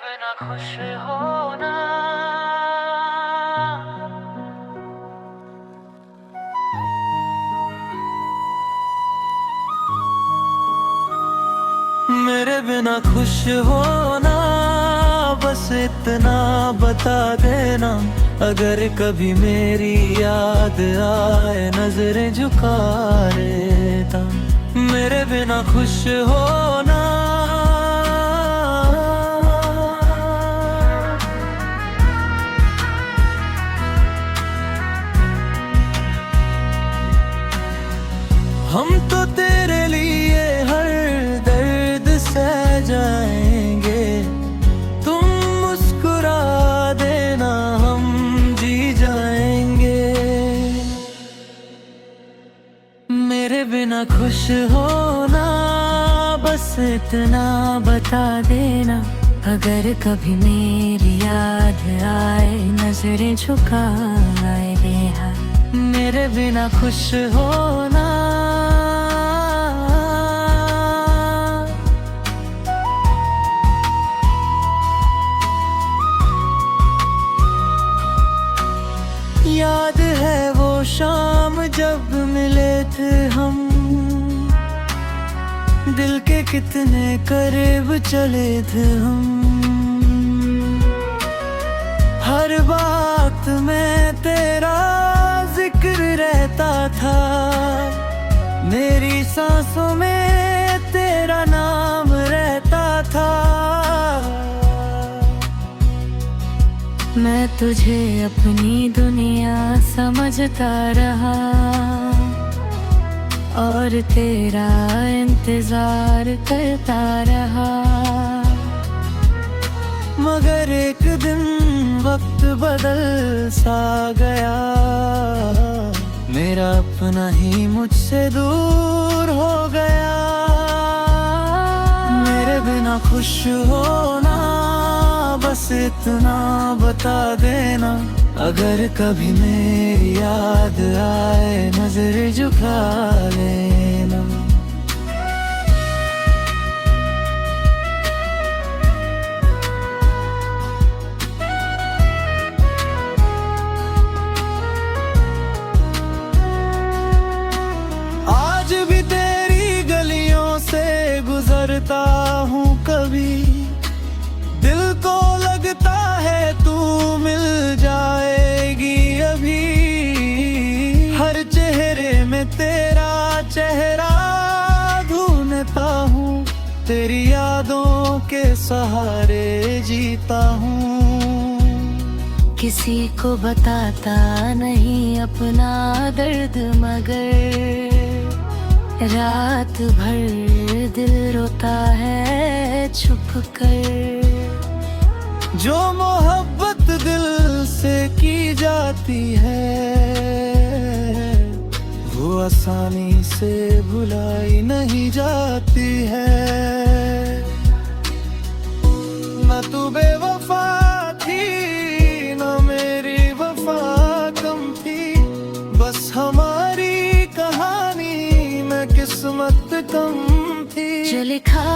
बिना खुश होना। मेरे बिना खुश होना, बस इतना बता देना। अगर कभी मेरी याद आए नजरें झुका लेता। मेरे बिना खुश होना। हम तो तेरे लिए हर दर्द सह जाएंगे। तुम मुस्कुरा देना, हम जी जाएंगे। मेरे बिना खुश होना, बस इतना बता देना। अगर कभी मेरी याद आए नजरें झुकाए देना। मेरे बिना खुश होना। याद है वो शाम जब मिले थे हम, दिल के कितने करीब चले थे हम। हर बात में तेरा जिक्र रहता था, मेरी सांसों में तेरा नाम रहता था। मैं तुझे अपनी दुनिया समझता रहा और तेरा इंतजार करता रहा। मगर एक दिन वक्त बदल सा गया, मेरा अपना ही मुझसे दूर हो गया। मेरे बिना खुश होना, बस इतना बता देना। अगर कभी मेरी याद आए नजर झुका लेना। आज भी तेरी गलियों से गुजरता हूँ कभी, दिल को लगता है तू मिल जाएगी अभी। हर चेहरे में तेरा चेहरा ढूंढता हूँ, तेरी यादों के सहारे जीता हूँ। किसी को बताता नहीं अपना दर्द, मगर रात भर दिल रोता है छुप कर। जो मोहब्बत दिल से की जाती है, वो आसानी से भुलाई नहीं जाती है। न तू बेवफा थी, न मेरी वफा कम थी। बस हमारी कहानी में किस्मत कम थी। जो लिखा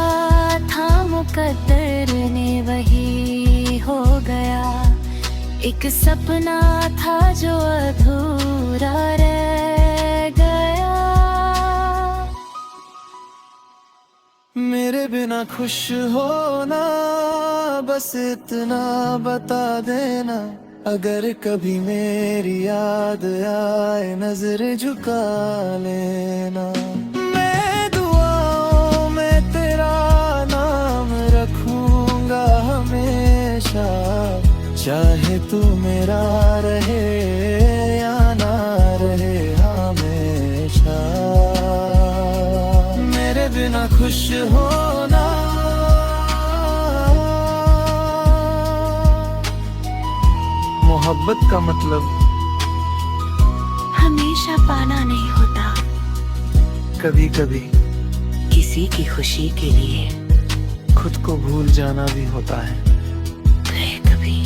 था मुकद्दर ने वही हो गया। एक सपना था जो अधूरा रह गया। मेरे बिना खुश होना, बस इतना बता देना। अगर कभी मेरी याद आए नजर झुका लेना। मैं दुआओं में तेरा नाम रखूंगा हमेशा, चाहे तू मेरा रहे या ना रहे हमेशा। मेरे बिना खुश होना। मोहब्बत का मतलब हमेशा पाना नहीं होता, कभी कभी किसी की खुशी के लिए खुद को भूल जाना भी होता है। कभी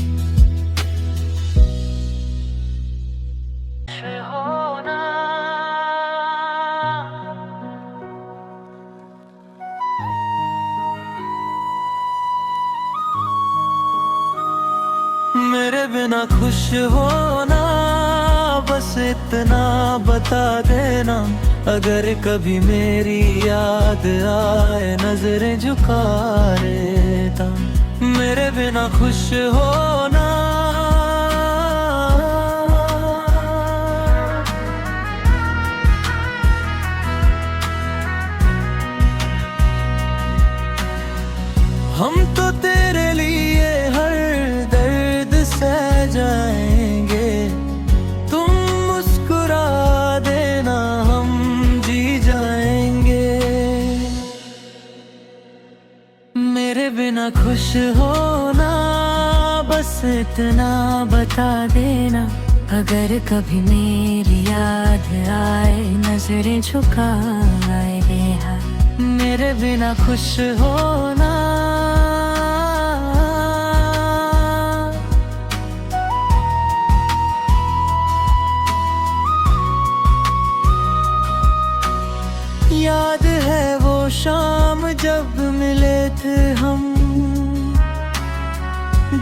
मेरे बिना खुश होना, बस इतना बता देना। अगर कभी मेरी याद आए नजरें झुका लेता। मेरे बिना खुश होना, हम तो तेरे लिए हर दर्द सह जाएंगे। तुम मुस्कुरा देना, हम जी जाएंगे। मेरे बिना खुश होना, बस इतना बता देना। अगर कभी मेरी याद आए नजरें झुकाए हाय। मेरे बिना खुश होना, याद है वो शाम जब मिले थे हम।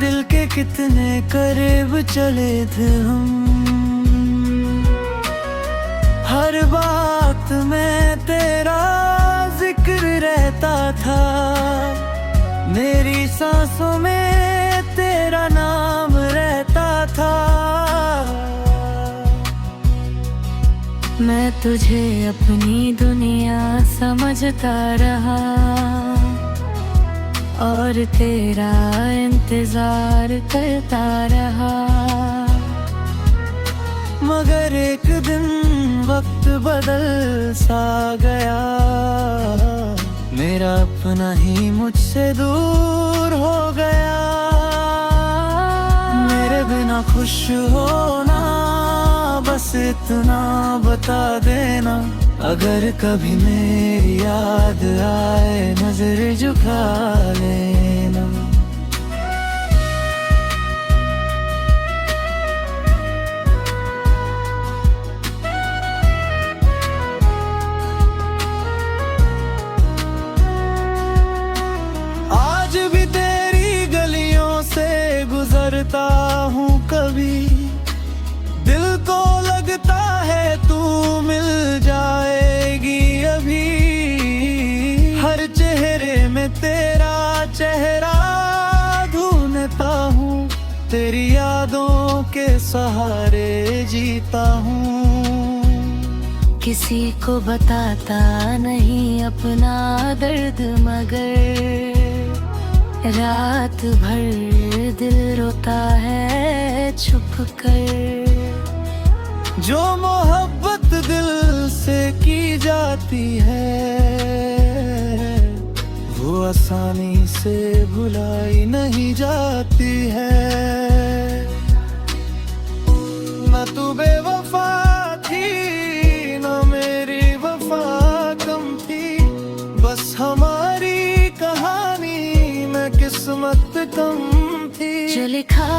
दिल के कितने करीब चले थे हम। हर बात में तेरा जिक्र रहता था। मेरी सांसों में तेरा नाम रहता था। मैं तुझे अपनी दुनिया समझता रहा और तेरा इंतजार करता रहा। मगर एक दिन वक्त बदल सा गया। मेरा अपना ही मुझसे दूर हो गया। मेरे बिना खुश होना, बस इतना बता देना। अगर कभी मेरी याद आए नजर झुका लेना। आज भी तेरी गलियों से गुजरता हूँ कभी। दिल को लगता है तू मिल जाएगी अभी। हर चेहरे में तेरा चेहरा ढूंढता हूँ। तेरी यादों के सहारे जीता हूँ। किसी को बताता नहीं अपना दर्द, मगर रात भर दिल रोता है छुप कर। जो मोहब्बत दिल से की जाती है, वो आसानी से भुलाई नहीं जाती है। न तू बेवफा थी, न मेरी वफा कम थी। बस हमारी कहानी में किस्मत कम थी। जो लिखा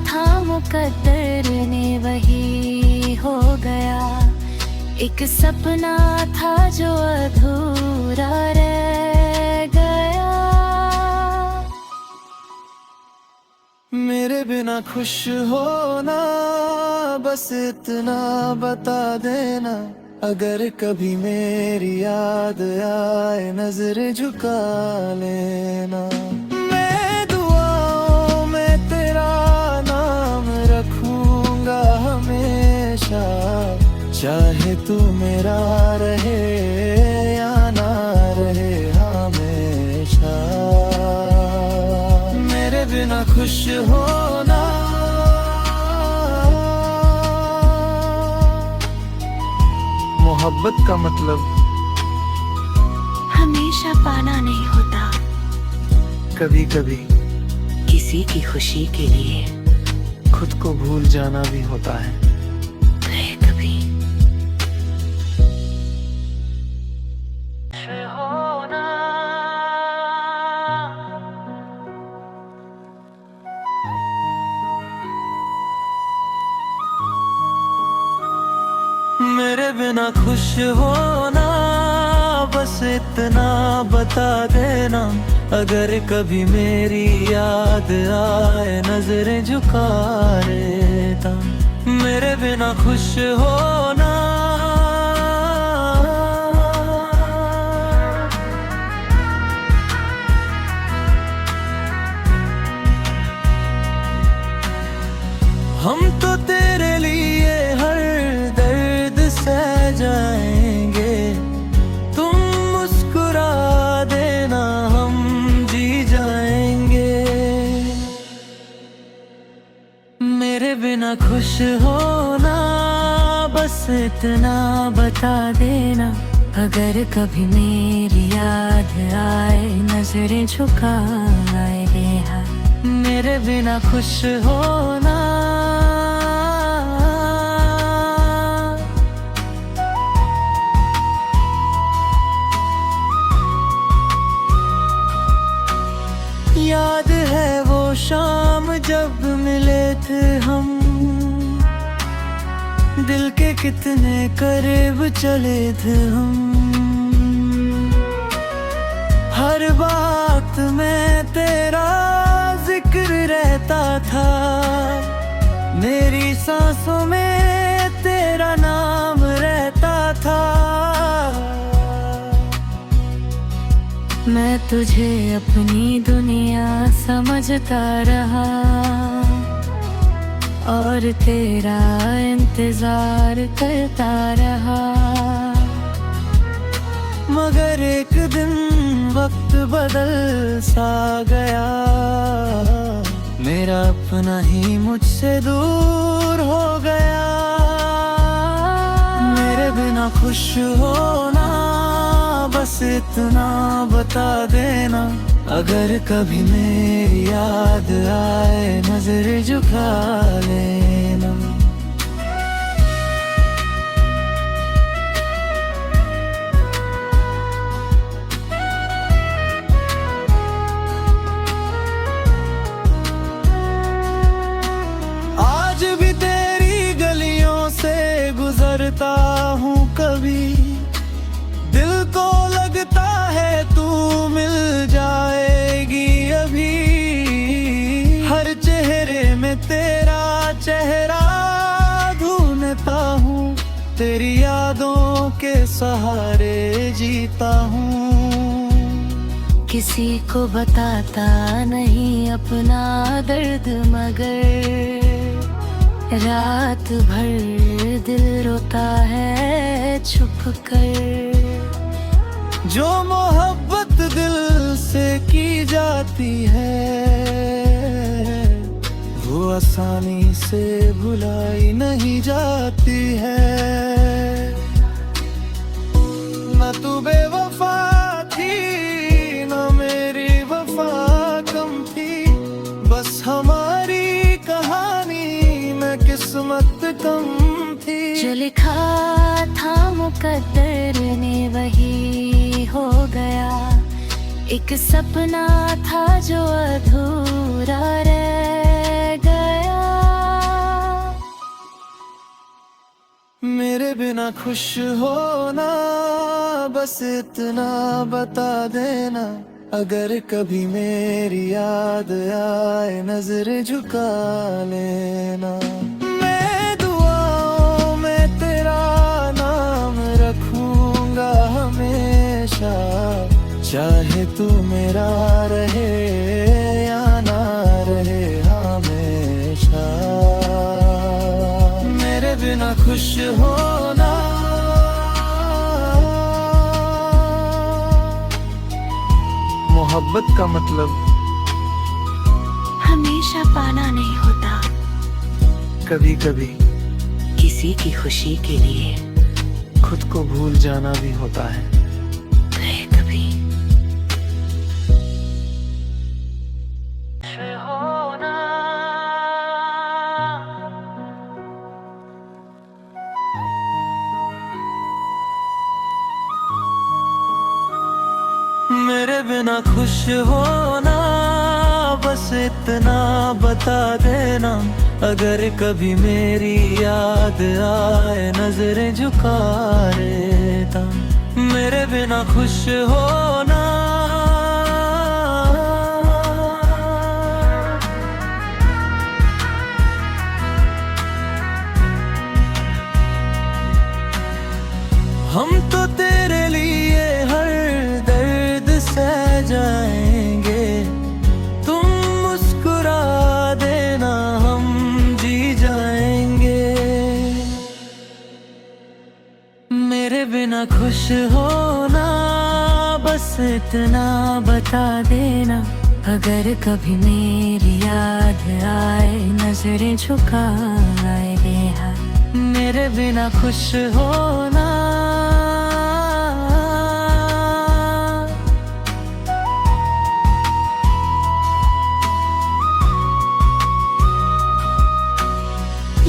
था मुकद्दर ने वही हो गया। एक सपना था जो अधूरा रह गया। मेरे बिना खुश होना, बस इतना बता देना। अगर कभी मेरी याद आए नजर झुका लेना। मैं दुआओं में तेरा नाम रखूंगा हमेशा। चाहे तू मेरा रहे या ना रहे हमेशा। मेरे बिना खुश होना, मोहब्बत का मतलब हमेशा पाना नहीं होता। कभी कभी किसी की खुशी के लिए खुद को भूल जाना भी होता है। कभी मेरे बिना खुश होना, बस इतना बता देना। अगर कभी मेरी याद आए नजरें झुका लेता, मेरे बिना खुश होना। हम तो तेरे लिए हर दर्द सह जाएंगे, तुम मुस्कुरा देना हम जी जाएंगे। मेरे बिना खुश होना, बस इतना बता देना। अगर कभी मेरी याद आए नजरें झुकाए हाय, मेरे बिना खुश होना। याद है वो शाम जब मिले थे हम, दिल के कितने करीब चले थे हम। हर बात में तेरा जिक्र रहता था, मेरी सांसों में तेरा नाम रहता था। मैं तुझे अपनी दुनिया समझता रहा और तेरा इंतजार करता रहा, मगर एक दिन वक्त बदल सा गया। मेरा अपना ही मुझसे दूर हो गया। मेरे बिना खुश होना, बस इतना बता देना। अगर कभी मेरी याद आए नजर झुका लेना। आज भी तेरी गलियों से गुजरता हूँ कभी, दिल को लगता है तू मिल जाएगी अभी। हर चेहरे में तेरा चेहरा ढूंढता हूँ, तेरी यादों के सहारे जीता हूँ। किसी को बताता नहीं अपना दर्द, मगर रात भर दिल रोता है छुप कर। जो मोहब्बत दिल से की जाती है, वो आसानी से भुलाई नहीं जाती है। न तू बेवफा थी, न मेरी वफा कम थी, बस हमारी कहानी में किस्मत कम थी। जो लिखा था मुकद्दर ने वही हो गया, एक सपना था जो अधूरा रह गया। मेरे बिना खुश होना, बस इतना बता देना। अगर कभी मेरी याद आए नजर झुका लेना। मैं दुआओं में तेरा नाम रखूंगा हमेशा, चाहे तू मेरा रहे या ना रहे हमेशा। मेरे बिना खुश होना, मोहब्बत का मतलब हमेशा पाना नहीं होता, कभी कभी किसी की खुशी के लिए खुद को भूल जाना भी होता है। कभी मेरे बिना खुश होना, बस इतना बता देना। अगर कभी मेरी याद आए नजरें झुका लेता, मेरे बिना खुश होना। जाएंगे। तुम मुस्कुरा देना, हम जी जाएंगे। मेरे बिना खुश होना, बस इतना बता देना। अगर कभी मेरी याद आए, नजरें झुकाए बेहाल। मेरे बिना खुश होना,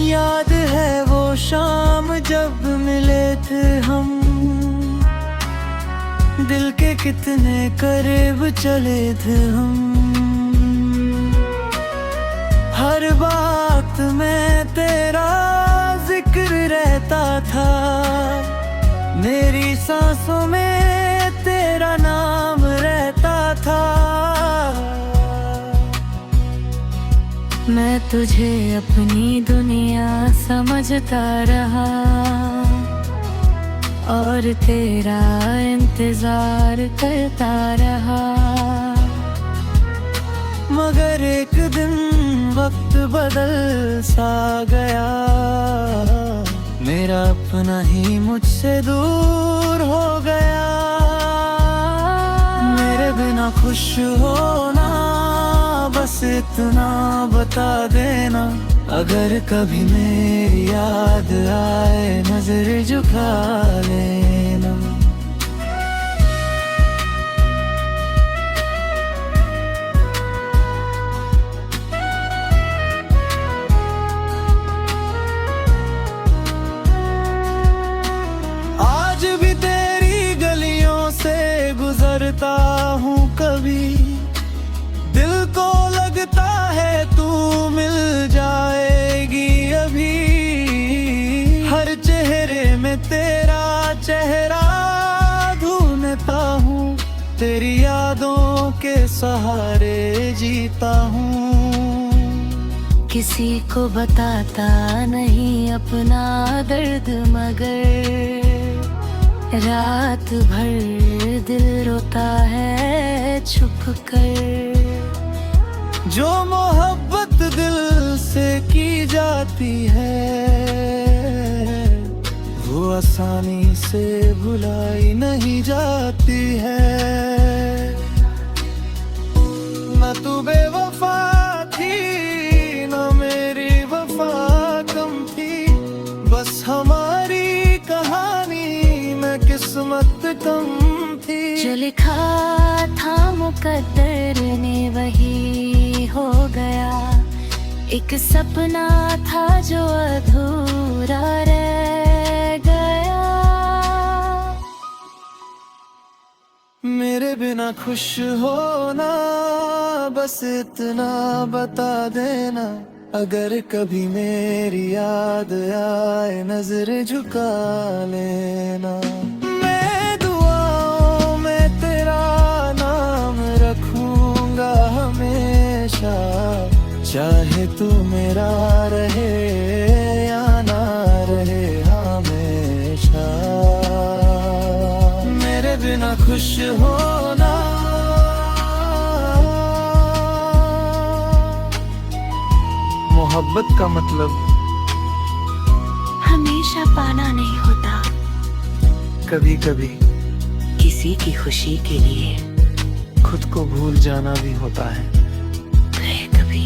याद है वो शाम जब मिले थे हम, दिल के कितने करीब चले थे हम। हर बात में तेरा जिक्र रहता था, मेरी सांसों में तेरा नाम रहता था। मैं तुझे अपनी दुनिया समझता रहा और तेरा इंतजार करता रहा। मगर एक दिन वक्त बदल सा गया, मेरा अपना ही मुझसे दूर हो गया। मेरे बिना खुश होना, बस इतना बता देना। अगर कभी मेरी याद आए, नजर झुका लेना। आज भी तेरी गलियों से गुजरता हूँ कभी, दिल को लगता है तू मिल जाएगी अभी। हर चेहरे में तेरा चेहरा ढूंढता हूँ, तेरी यादों के सहारे जीता हूँ। किसी को बताता नहीं अपना दर्द, मगर रात भर दिल रोता है छुप कर। जो मोहब्बत दिल से की जाती है, वो आसानी से भुलाई नहीं जाती है। न तू बेवफा थी, न मेरी वफा कम थी, बस हमारी कहानी में किस्मत कम थी। जो लिखा था मुकद्दर ने वही हो गया, एक सपना था जो अधूरा रह गया। मेरे बिना खुश होना, बस इतना बता देना। अगर कभी मेरी याद आए, नजर झुका लेना। मैं दुआओं में तेरा नाम रखूंगा हमेशा, चाहे तू मेरा रहे या ना रहे हमेशा। मेरे बिना खुश होना, मोहब्बत का मतलब हमेशा पाना नहीं होता, कभी कभी किसी की खुशी के लिए खुद को भूल जाना भी होता है। कभी कभी